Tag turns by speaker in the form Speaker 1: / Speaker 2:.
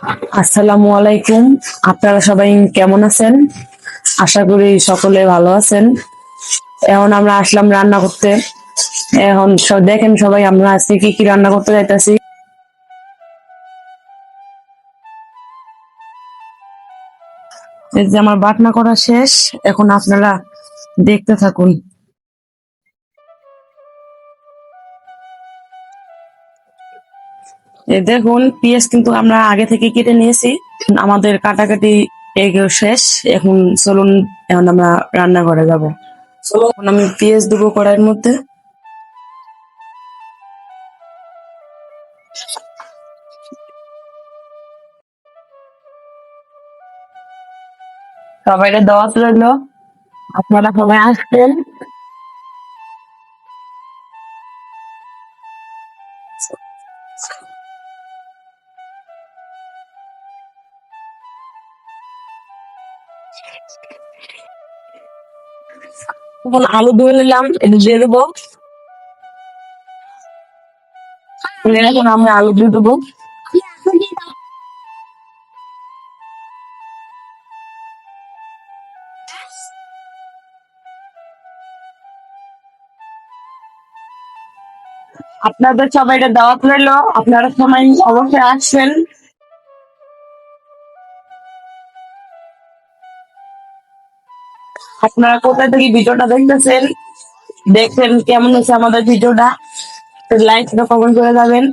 Speaker 1: আসসালামু আলাইকুম। আপনারা সবাই কেমন আছেন? আশা করি সকলে ভালো আছেন। এখন আমরা আসলাম রান্না করতে। এখন দেখেন সবাই আমরা আজকে কি কি রান্না করতে যাইতাছি। এই যে আমার বাটনা করা শেষ, এখন আপনারা দেখতে থাকুন। এই দেখুন পেঁয়াজ কিন্তু আমরা আগে থেকে কেটে নিয়েছি। আমাদের কাটাকাটি এগুলো শেষ। এখন চলুন, এখন আমরা রান্নাঘরে যাব। এখন আমি পেঁয়াজ দেবো কড়াইয়ের মধ্যে। সবাইকে দাওয়াত রইলো, আপনারা সবাই আসবেন। এখন আলু ধুয়ে নিলাম, এটা দিয়ে দেবো। এখন আমি আলু দিয়ে দেবো। আপনাদের সবাইকে দাওয়াত রইলো, আপনারা সবাই অবশ্যই আসবেন। আপনারা কোথা থেকে ভিডিওটা দেখতেছেন, দেখছেন কেমন হচ্ছে আমাদের ভিডিওটা, লাইক কমেন্ট করে যাবেন।